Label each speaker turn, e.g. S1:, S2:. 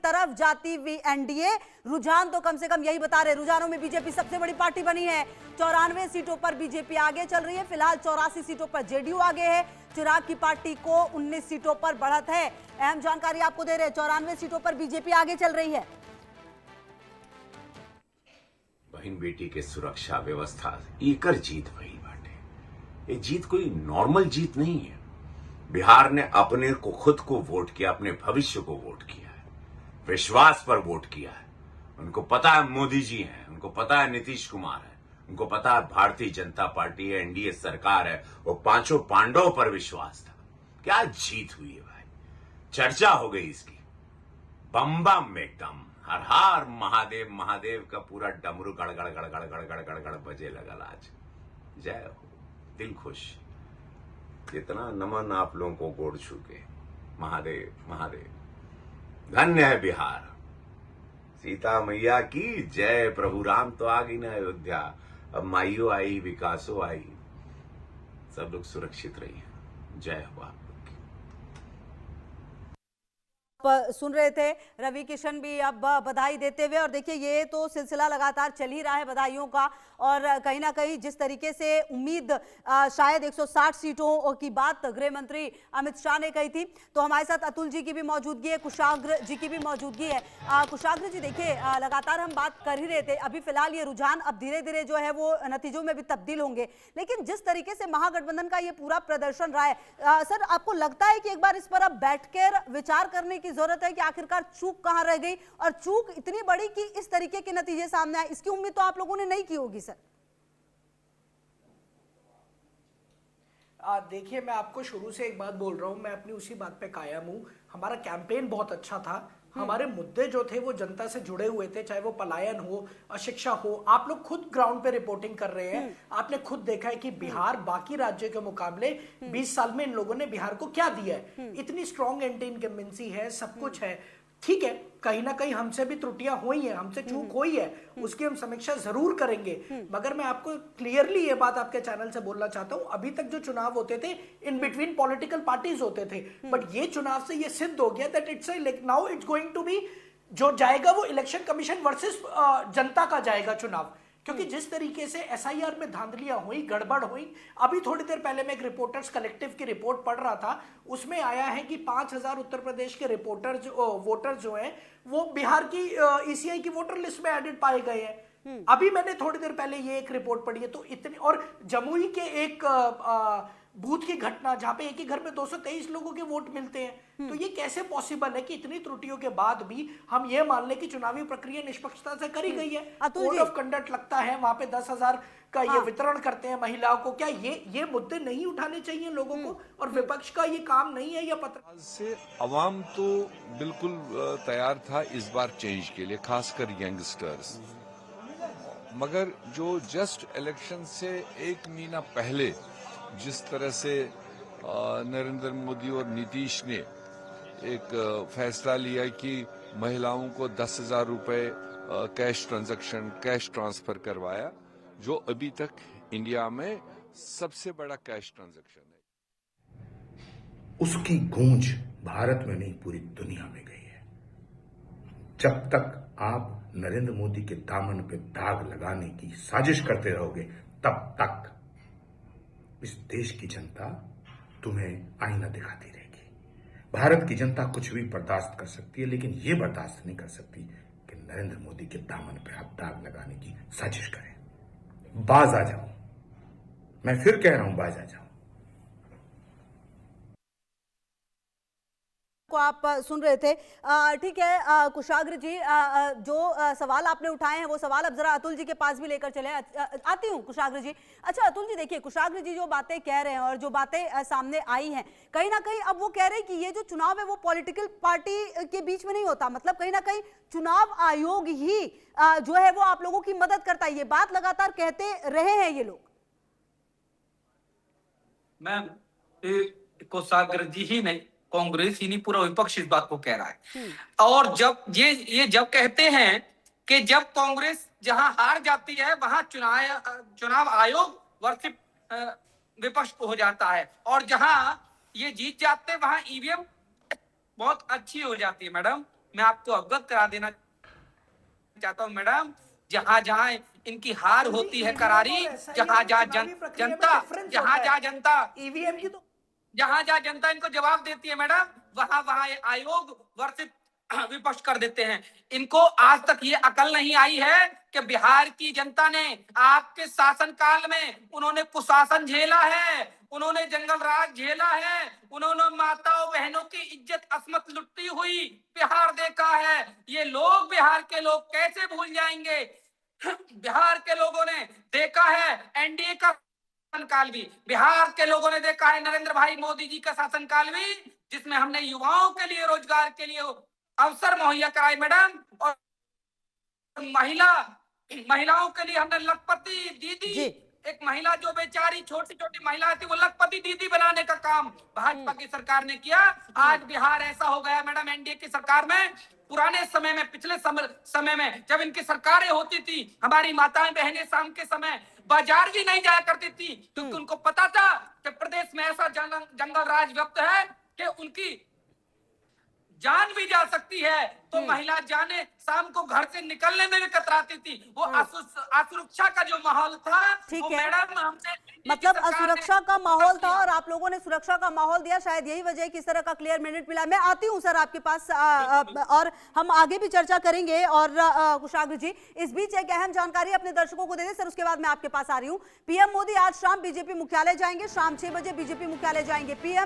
S1: तरफ जाती हुई एनडीए। रुझान तो कम से कम यही बता रहे, रुझानों में बीजेपी सबसे बड़ी पार्टी बनी है। 94 सीटों पर बीजेपी आगे चल रही है। फिलहाल 84 सीटों पर जेडीयू आगे है। चिराग की पार्टी को 19 सीटों पर बढ़त है। अहम जानकारी आपको दे रहे हैं, 94 सीटों पर बीजेपी आगे चल रही है।
S2: बहन बेटी के सुरक्षा व्यवस्था एकर जीत भई बाटे। ये जीत कोई नॉर्मल जीत नहीं है। बिहार ने अपने को खुद को वोट किया, अपने भविष्य को वोट किया है, विश्वास पर वोट किया है। उनको पता है मोदी जी हैं, उनको पता है नीतीश कुमार है, उनको पता है भारतीय जनता पार्टी है, एनडीए सरकार है। वो पांचों पांडवों पर विश्वास था। क्या जीत हुई है भाई, चर्चा हो गई इसकी। बम बम एकदम हर हर महादेव महादेव का पूरा डमरू गड़ गड़ गड़ गड़ गड़ गड़ गड़ गड़ बजे लगल आज। जय हो, दिल खुश। कितना नमन आप लोगों को गोड़ छू के। महादेव महादेव। धन्य है बिहार। सीता मैया की जय। प्रभु राम तो आ गई ना अयोध्या, अब माइयो आई, विकासो आई। सब लोग सुरक्षित रहिए। जय हो आप।
S1: सुन रहे थे रवि किशन भी अब बधाई देते हुए। और देखिए, ये तो सिलसिला लगातार चल ही रहा है बधाइयों का। और कहीं ना कहीं जिस तरीके से उम्मीद शायद 160 सीटों की बात गृह मंत्री अमित शाह ने कही थी, तो हमारे साथ अतुल जी की भी मौजूदगी है, कुशाग्र जी की भी मौजूदगी है। कुशाग्र जी, देखिए लगातार हम बात कर ही रहे थे, अभी फिलहाल ये रुझान अब धीरे धीरे जो है वो नतीजों में भी तब्दील होंगे, लेकिन जिस तरीके से महागठबंधन का ये पूरा प्रदर्शन रहा है, सर आपको लगता है कि एक बार इस पर अब बैठकर विचार करने की जरूरत है कि आखिरकार चूक कहां रह गई, और चूक इतनी बड़ी कि इस तरीके के नतीजे सामने आए, इसकी उम्मीद तो आप लोगों ने नहीं की होगी सर?
S3: देखिए, मैं आपको शुरू से एक बात बोल रहा हूं, मैं अपनी उसी बात पे कायम हूं। हमारा कैंपेन बहुत अच्छा था। हमारे मुद्दे जो थे वो जनता से जुड़े हुए थे, चाहे वो पलायन हो, अशिक्षा हो। आप लोग खुद ग्राउंड पे रिपोर्टिंग कर रहे हैं। आपने खुद देखा है कि बिहार बाकी राज्यों के मुकाबले 20 साल में इन लोगों ने बिहार को क्या दिया है। इतनी स्ट्रॉन्ग एंटी इनकम्बेंसी है, सब कुछ है। ठीक है, कहीं ना कहीं हमसे भी त्रुटियां हुई हैं, हमसे चूक हुई है, उसकी हम समीक्षा जरूर करेंगे। मगर मैं आपको क्लियरली ये बात आपके चैनल से बोलना चाहता हूं, अभी तक जो चुनाव होते थे इन बिटवीन पॉलिटिकल पार्टीज होते थे, बट ये चुनाव से ये सिद्ध हो गया that it's now it's going to be, जो जाएगा वो इलेक्शन कमीशन वर्सेस जनता का जाएगा चुनाव। क्योंकि जिस तरीके से एसआईआर में धांधलियां हुई, गड़बड़ हुई, अभी थोड़ी देर पहले मैं एक रिपोर्टर्स कलेक्टिव की रिपोर्ट पढ़ रहा था, उसमें आया है कि 5000 उत्तर प्रदेश के रिपोर्टर वोटर जो हैं वो बिहार की ईसीआई की वोटर लिस्ट में एडेड पाए गए हैं। अभी मैंने थोड़ी देर पहले ये एक रिपोर्ट पढ़ी है। तो इतनी, और जमुई के एक बूथ की घटना जहां पे एक ही घर में 223 लोगों के वोट मिलते हैं, तो ये कैसे पॉसिबल है कि इतनी त्रुटियों के बाद भी हम ये मान लें कि चुनावी प्रक्रिया निष्पक्षता से करी गई है। कोड ऑफ कंडक्ट लगता है, वहां पे 10,000 का ये वितरण करते हैं महिलाओं को। क्या ये मुद्दे नहीं उठाने चाहिए लोगों को, और विपक्ष का ये काम नहीं है? या पत्र
S4: से अवाम तो बिल्कुल तैयार था इस बार चेंज के लिए, खासकर यंगस्टर्स। मगर जो जस्ट इलेक्शन से एक महीना पहले जिस तरह से नरेंद्र मोदी और नीतीश ने एक फैसला लिया कि महिलाओं को 10,000 रुपए कैश ट्रांजैक्शन, कैश ट्रांसफर करवाया, जो अभी तक इंडिया में सबसे बड़ा कैश ट्रांजैक्शन है,
S5: उसकी गूंज भारत में नहीं पूरी दुनिया में गई है। जब तक आप नरेंद्र मोदी के दामन पे दाग लगाने की साजिश करते रहोगे, तब तक इस देश की जनता तुम्हें आईना दिखाती रहेगी। भारत की जनता कुछ भी बर्दाश्त कर सकती है, लेकिन यह बर्दाश्त नहीं कर सकती कि नरेंद्र मोदी के दामन पे आप दाग लगाने की साजिश करें। बाज आ जाओ, मैं फिर कह रहा हूं, बाज आ जाओ।
S1: को आप सुन रहे थे। ठीक है कुशाग्र जी, जो सवाल आपने उठाए हैं वो सवाल अब जरा अतुल जी के पास भी लेकर चले। आती हूँ कुशाग्र जी। अच्छा अतुल जी, देखिए कुशाग्र जी जो बातें कह रहे हैं और जो बातें सामने आई हैं, कहीं ना कहीं अब वो कह रहे हैं कि ये जो चुनाव है वो पॉलिटिकल पार्टी के बीच में नहीं होता, मतलब कहीं ना कहीं चुनाव आयोग ही जो है वो आप लोगों की मदद करता है। ये बात लगातार कहते रहे हैं ये लोग।
S6: मैम, कुशाग्र जी ही नहीं, कांग्रेस ही नहीं, पूरा विपक्ष इस बात को कह रहा है। और जब ये जब कहते हैं कि जब कांग्रेस जहां हार जाती है वहां चुनाव आयोग वर्षिप विपक्ष को हो जाता है, और जहां ये जीत जाते हैं वहां ईवीएम बहुत अच्छी हो जाती है। मैडम, मैं आपको अवगत करा देना चाहता हूं मैडम, जहां जहां इनकी हार होती है करारी, जहां जहां जनता
S3: ईवीएम की तो
S6: जहां जहां जनता इनको जवाब देती है मैडम, वहां वहां ये आयोग वर्षित विपक्ष कर देते हैं। इनको आज तक ये अकल नहीं आई है कि बिहार की जनता ने आपके शासनकाल में उन्होंने कुशासन झेला है, उन्होंने जंगल राज झेला है, उन्होंने माताओं बहनों की इज्जत असमत लुटती हुई बिहार देखा है। ये लोग, बिहार के लोग कैसे भूल जाएंगे? बिहार के लोगों ने देखा है एनडीए का शासनकाल भी, बिहार के लोगों ने देखा है नरेंद्र भाई मोदी जी का शासनकाल भी, जिसमें हमने युवाओं के लिए रोजगार के लिए अवसर मुहैया कराए मैडम, और महिलाओं के लिए हमने लखपति दीदी, एक महिला जो बेचारी छोटी छोटी महिला थी वो लखपति दीदी बनाने का काम भाजपा की सरकार ने किया। आज बिहार ऐसा हो गया मैडम एनडीए की सरकार में, पुराने समय में, पिछले समय में जब इनकी सरकारें होती थी, हमारी माताएं बहनें शाम के समय बाजार भी नहीं जाया करती थी, क्योंकि उनको पता था कि प्रदेश में ऐसा जंगल राज व्याप्त है कि उनकी जान भी जा सकती है। तो महिला जाने शाम को घर से निकलने में भी कतराती थी। वो असुरक्षा का जो माहौल था,
S1: ठीक
S6: वो
S1: है,
S6: मैडम हमने
S1: मतलब असुरक्षा का माहौल था और आप लोगों ने सुरक्षा का माहौल दिया, शायद यही वजह है कि इस तरह का क्लियर मिनट मिला। मैं आती हूं सर आपके पास और हम आगे भी चर्चा करेंगे। और कुशाग्र जी, इस बीच एक अहम जानकारी अपने दर्शकों को दे दें सर, उसके बाद मैं आपके पास आ रही हूँ। पीएम मोदी आज शाम बीजेपी मुख्यालय जाएंगे, शाम 6 बजे बीजेपी मुख्यालय जाएंगे। पीएम